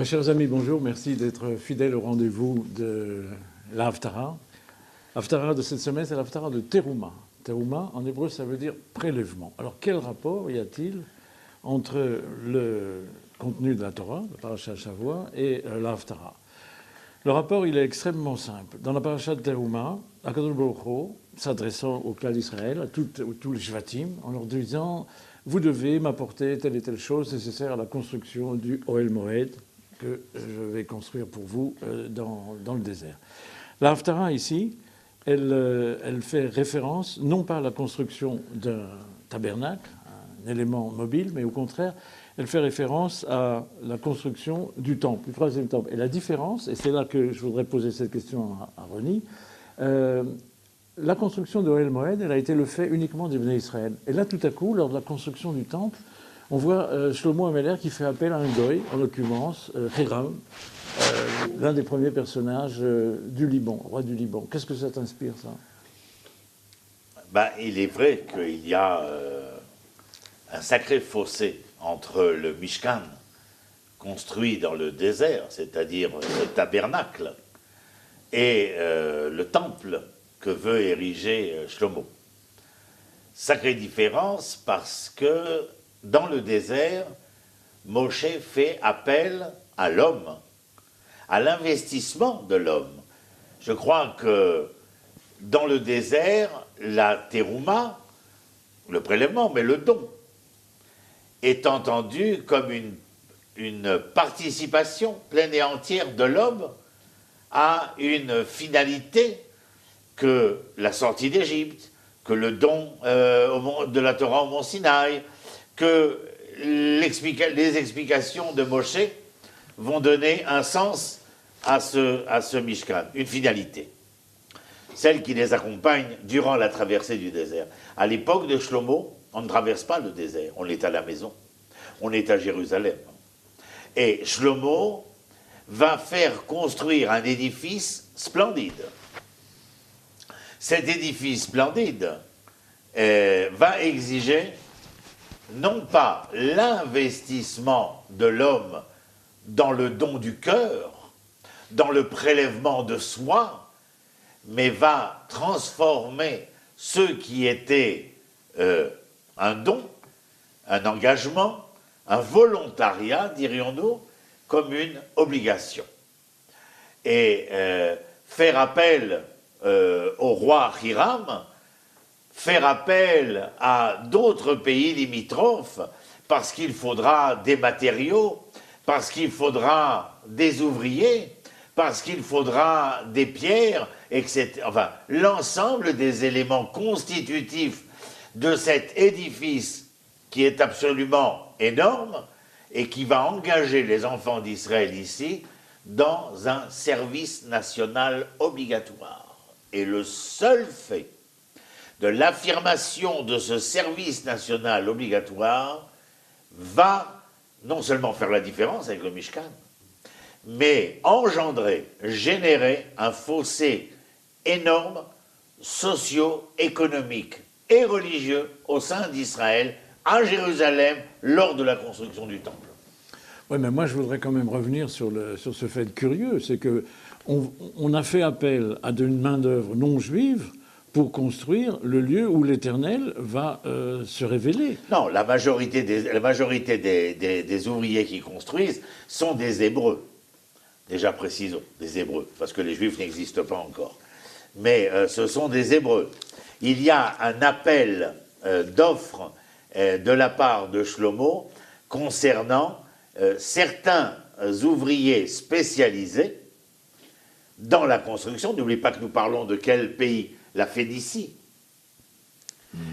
Chers amis, bonjour. Merci d'être fidèles au rendez-vous de l'Haftara. L'Haftara de cette semaine, c'est l'Haftara de Teruma. Teruma, en hébreu, ça veut dire prélèvement. Alors, quel rapport y a-t-il entre le contenu de la Torah, la paracha Shavua, et l'Haftara? Le rapport, il est extrêmement simple. Dans la paracha de Teruma, Akadosh Baruch Hu, s'adressant au clan d'Israël, à tous les Shvatim, en leur disant « Vous devez m'apporter telle et telle chose nécessaire à la construction du Ohel Moed, que je vais construire pour vous dans le désert. » La Haftara, ici, elle fait référence non pas à la construction d'un tabernacle, un élément mobile, mais au contraire, elle fait référence à la construction du temple, du troisième temple. Et la différence, et c'est là que je voudrais poser cette question à Ronnie, la construction de Ohel Moed, elle a été le fait uniquement des Bnei Israël. Et là, tout à coup, lors de la construction du temple, on voit Shlomo Ameler qui fait appel à un goy, en l'occurrence Hiram, l'un des premiers personnages du Liban, roi du Liban. Qu'est-ce que ça t'inspire, ça? Il est vrai qu'il y a un sacré fossé entre le Mishkan, construit dans le désert, c'est-à-dire le tabernacle, et le temple que veut ériger Shlomo. Sacrée différence parce que dans le désert, Moshe fait appel à l'homme, à l'investissement de l'homme. Je crois que dans le désert, la terouma, le prélèvement, mais le don, est entendu comme une participation pleine et entière de l'homme à une finalité que la sortie d'Égypte, que le don de la Torah au mont Sinaï, que les explications de Moshe vont donner un sens à ce Mishkan, une finalité. Celle qui les accompagne durant la traversée du désert. À l'époque de Shlomo, on ne traverse pas le désert, on est à la maison, on est à Jérusalem. Et Shlomo va faire construire un édifice splendide. Cet édifice splendide va exiger non pas l'investissement de l'homme dans le don du cœur, dans le prélèvement de soi, mais va transformer ce qui était un don, un engagement, un volontariat, dirions-nous, comme une obligation. Et faire appel au roi Hiram, faire appel à d'autres pays limitrophes, parce qu'il faudra des matériaux, parce qu'il faudra des ouvriers, parce qu'il faudra des pierres, etc. Enfin, l'ensemble des éléments constitutifs de cet édifice qui est absolument énorme et qui va engager les enfants d'Israël ici dans un service national obligatoire. Et le seul fait de l'affirmation de ce service national obligatoire va non seulement faire la différence avec le Mishkan, mais engendrer, générer un fossé énorme, socio-économique et religieux au sein d'Israël, à Jérusalem, lors de la construction du temple. Oui, mais moi je voudrais quand même revenir sur ce fait curieux, c'est qu'on a fait appel à une main-d'œuvre non juive pour construire le lieu où l'Éternel va se révéler. Non, la majorité des ouvriers qui construisent sont des Hébreux. Déjà précisons, des Hébreux, parce que les Juifs n'existent pas encore. Mais ce sont des Hébreux. Il y a un appel d'offres de la part de Shlomo concernant certains ouvriers spécialisés dans la construction. N'oublie pas que nous parlons de quel pays? La Phénicie.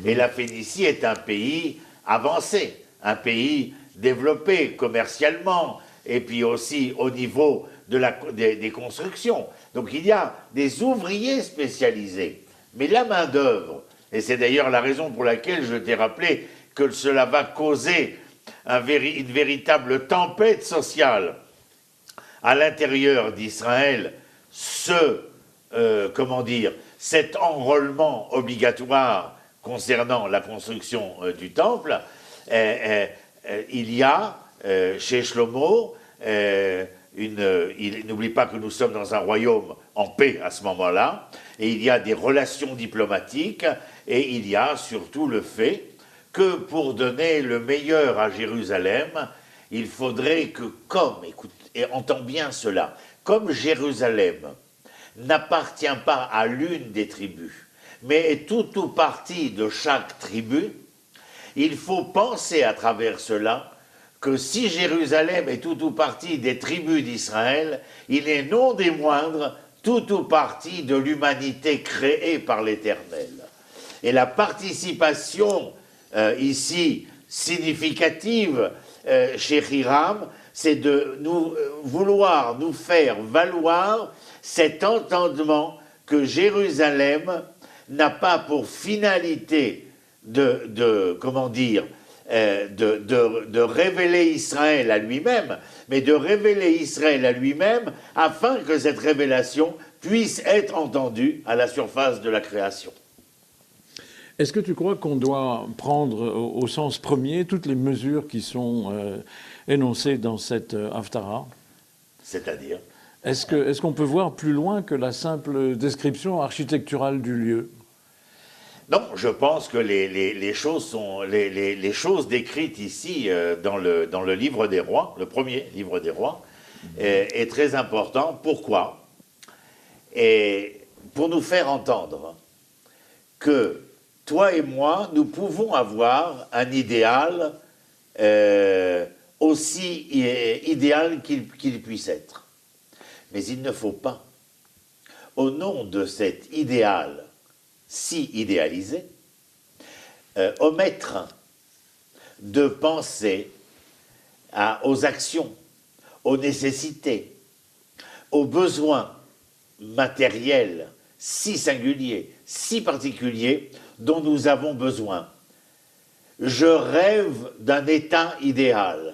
Et la Phénicie est un pays avancé, un pays développé commercialement, et puis aussi au niveau des constructions. Donc il y a des ouvriers spécialisés. Mais la main-d'œuvre, et c'est d'ailleurs la raison pour laquelle je t'ai rappelé que cela va causer une véritable tempête sociale à l'intérieur d'Israël, cet enrôlement obligatoire concernant la construction du temple, il y a chez Shlomo il n'oublie pas que nous sommes dans un royaume en paix à ce moment-là, et il y a des relations diplomatiques, et il y a surtout le fait que pour donner le meilleur à Jérusalem, il faudrait que, écoute, et entends bien cela, comme Jérusalem n'appartient pas à l'une des tribus, mais est tout ou partie de chaque tribu, il faut penser à travers cela que si Jérusalem est tout ou partie des tribus d'Israël, il est non des moindres tout ou partie de l'humanité créée par l'Éternel. Et la participation ici significative chez Hiram, c'est de vouloir nous faire valoir cet entendement que Jérusalem n'a pas pour finalité de révéler Israël à lui-même, mais de révéler Israël à lui-même afin que cette révélation puisse être entendue à la surface de la création. Est-ce que tu crois qu'on doit prendre au sens premier toutes les mesures qui sont énoncées dans cette Haftara? C'est-à-dire? Est-ce qu'on peut voir plus loin que la simple description architecturale du lieu? Non, je pense que les choses décrites ici dans le livre des rois, le premier livre des rois, est très important. Pourquoi? Et pour nous faire entendre que toi et moi, nous pouvons avoir un idéal aussi idéal qu'il puisse être. Mais il ne faut pas, au nom de cet idéal si idéalisé, omettre de penser aux actions, aux nécessités, aux besoins matériels si singuliers, si particuliers, dont nous avons besoin. Je rêve d'un état idéal,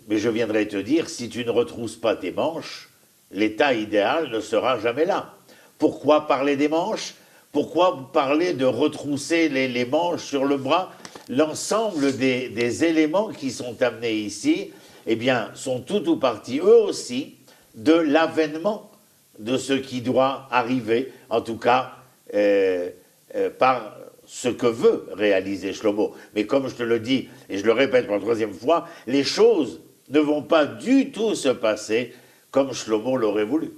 mais je viendrai te dire, si tu ne retrousses pas tes manches, l'état idéal ne sera jamais là. Pourquoi parler des manches? Pourquoi parler de retrousser les manches sur le bras? L'ensemble des éléments qui sont amenés ici, eh bien, sont tout ou partie, eux aussi, de l'avènement de ce qui doit arriver, en tout cas, par ce que veut réaliser Shlomo. Mais comme je te le dis, et je le répète pour la troisième fois, les choses ne vont pas du tout se passer comme Shlomo l'aurait voulu.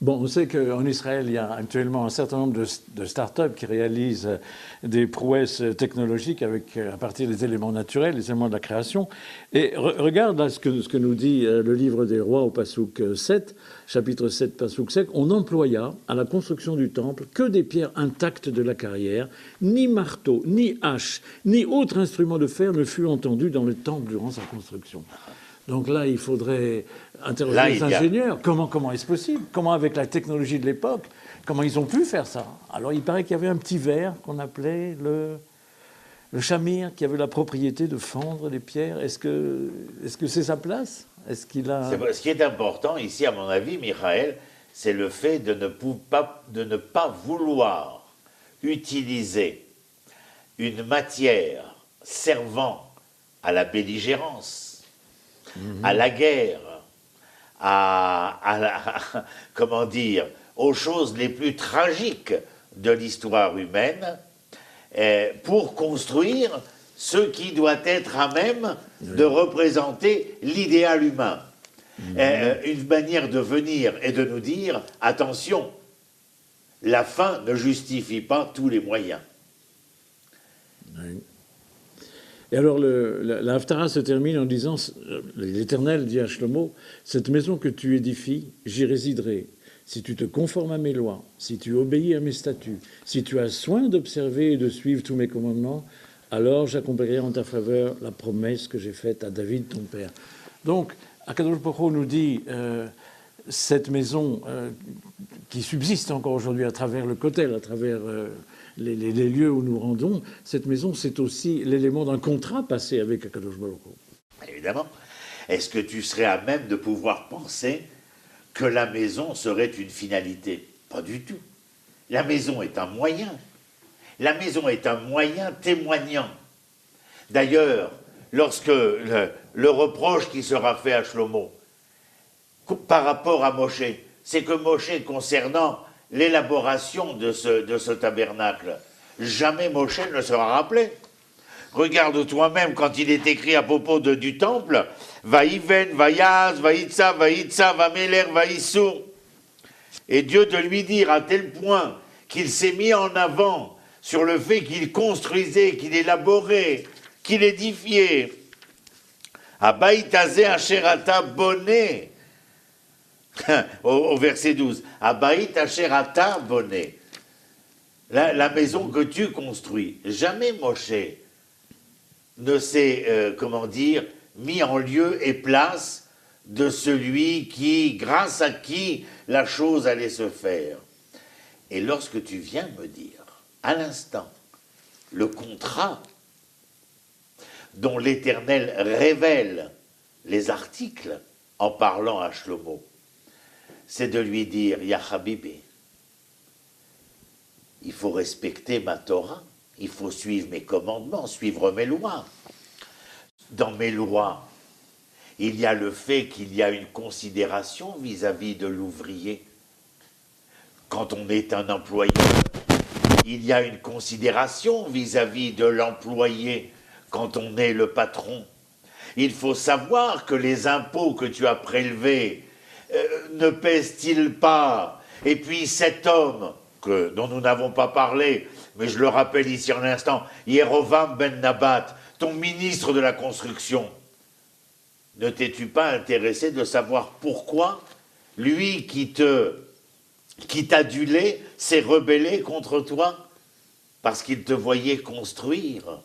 Bon, on sait qu'en Israël, il y a actuellement un certain nombre de start-up qui réalisent des prouesses technologiques à partir des éléments naturels, les éléments de la création. Et regarde là ce que nous dit le livre des rois au Passouk 7, chapitre 7, Passouk 7. On employa à la construction du temple que des pierres intactes de la carrière. Ni marteau, ni hache, ni autre instrument de fer ne fut entendu dans le temple durant sa construction. Donc là, il faudrait interroger les ingénieurs. Comment est-ce possible? Comment, avec la technologie de l'époque, comment ils ont pu faire ça? Alors, il paraît qu'il y avait un petit verre qu'on appelait le chamir, qui avait la propriété de fendre les pierres. Est-ce que c'est sa place? Est-ce qu'il a... Ce qui est important ici, à mon avis, Michael, c'est le fait de ne pas vouloir utiliser une matière servant à la belligérance, à la guerre, aux choses les plus tragiques de l'histoire humaine, pour construire ce qui doit être à même de représenter l'idéal humain. Une manière de venir et de nous dire, attention, la fin ne justifie pas tous les moyens. Oui. Et alors, la Haftara se termine en disant, l'Éternel dit à Shlomo, cette maison que tu édifies, j'y résiderai. Si tu te conformes à mes lois, si tu obéis à mes statuts, si tu as soin d'observer et de suivre tous mes commandements, alors j'accomplirai en ta faveur la promesse que j'ai faite à David, ton père. Donc, Akadosh Baruch Hu nous dit, cette maison qui subsiste encore aujourd'hui à travers le Kotel, à travers... Les lieux où nous rendons, cette maison, c'est aussi l'élément d'un contrat passé avec Akadosh Baruch Hu. Évidemment. Est-ce que tu serais à même de pouvoir penser que la maison serait une finalité? Pas du tout. La maison est un moyen. La maison est un moyen témoignant. D'ailleurs, lorsque le reproche qui sera fait à Shlomo par rapport à Moshe, c'est que Moshe, concernant l'élaboration de ce tabernacle, jamais Moshe ne sera rappelé. Regarde toi-même quand il est écrit à propos du temple, Vaïven, Vaïaz, Vaïtsa, Vaïtsa, Vameler, Vaïssou. Et Dieu de lui dire à tel point qu'il s'est mis en avant sur le fait qu'il construisait, qu'il élaborait, qu'il édifiait. Abaïtazé Asherata Bonnet. Au verset 12. Abaït Asherata Bonnet. La maison que tu construis. Jamais Moshe ne s'est, mis en lieu et place de celui qui, grâce à qui la chose allait se faire. Et lorsque tu viens me dire, à l'instant, le contrat dont l'Éternel révèle les articles en parlant à Shlomo, c'est de lui dire, Ya Habibi, il faut respecter ma Torah, il faut suivre mes commandements, suivre mes lois. Dans mes lois, il y a le fait qu'il y a une considération vis-à-vis de l'ouvrier. Quand on est un employeur, il y a une considération vis-à-vis de l'employé quand on est le patron. Il faut savoir que les impôts que tu as prélevés ne pèsent-ils pas? Et puis cet homme, dont nous n'avons pas parlé, mais je le rappelle ici en instant, Yerovam ben Nabat, ton ministre de la construction, ne t'es-tu pas intéressé de savoir pourquoi lui qui t'adulait s'est rebellé contre toi? Parce qu'il te voyait construire.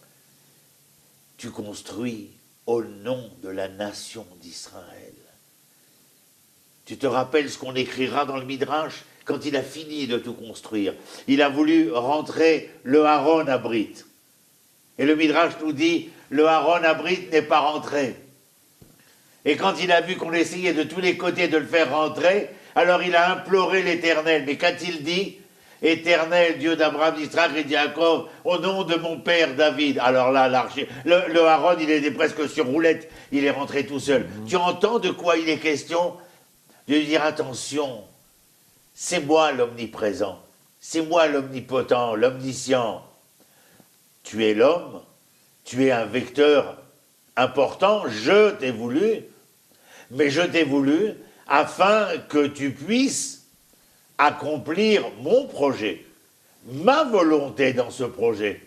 Tu construis au nom de la nation d'Israël. Tu te rappelles ce qu'on écrira dans le Midrash quand il a fini de tout construire? Il a voulu rentrer le Aaron à Brit. Et le Midrash nous dit, le Aaron à Brit n'est pas rentré. Et quand il a vu qu'on essayait de tous les côtés de le faire rentrer, alors il a imploré l'Éternel. Mais qu'a-t-il dit? Éternel, Dieu d'Abraham, d'Israël et de Jacob, au nom de mon père David. Alors là, le Aaron, il était presque sur roulette, il est rentré tout seul. Tu entends de quoi il est question? De lui dire, attention, c'est moi l'omniprésent, c'est moi l'omnipotent, l'omniscient. Tu es l'homme, tu es un vecteur important, je t'ai voulu, mais je t'ai voulu afin que tu puisses accomplir mon projet, ma volonté dans ce projet.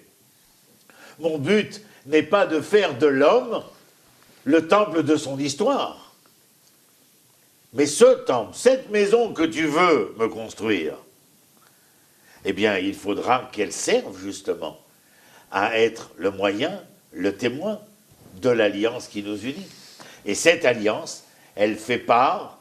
Mon but n'est pas de faire de l'homme le temple de son histoire. Mais ce temple, cette maison que tu veux me construire, eh bien, il faudra qu'elle serve justement à être le moyen, le témoin de l'alliance qui nous unit. Et cette alliance, elle fait part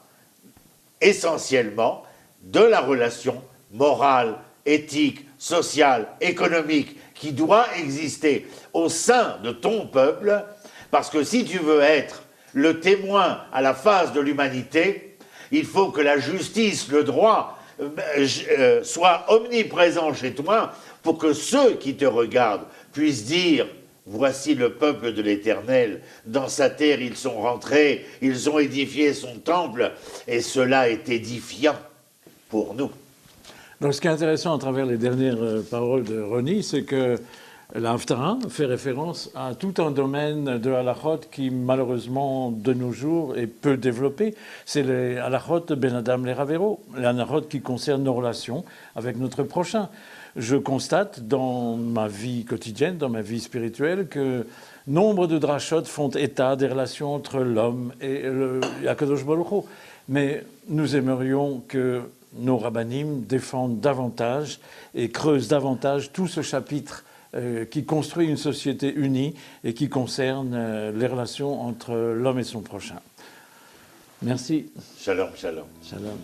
essentiellement de la relation morale, éthique, sociale, économique qui doit exister au sein de ton peuple, parce que si tu veux être le témoin à la face de l'humanité, il faut que la justice, le droit soient omniprésents chez toi pour que ceux qui te regardent puissent dire « Voici le peuple de l'Éternel, dans sa terre ils sont rentrés, ils ont édifié son temple, et cela est édifiant pour nous. » Donc, ce qui est intéressant à travers les dernières paroles de Roni, c'est que l'Haftarah fait référence à tout un domaine de halachot qui, malheureusement, de nos jours, est peu développé. C'est les halachot Ben Adam les Ravero, les halachot qui concernent nos relations avec notre prochain. Je constate dans ma vie quotidienne, dans ma vie spirituelle, que nombre de drachot font état des relations entre l'homme et Akadosh Baruch Hu. Mais nous aimerions que nos rabbanim défendent davantage et creusent davantage tout ce chapitre qui construit une société unie et qui concerne les relations entre l'homme et son prochain. Merci. Shalom, shalom. Shalom.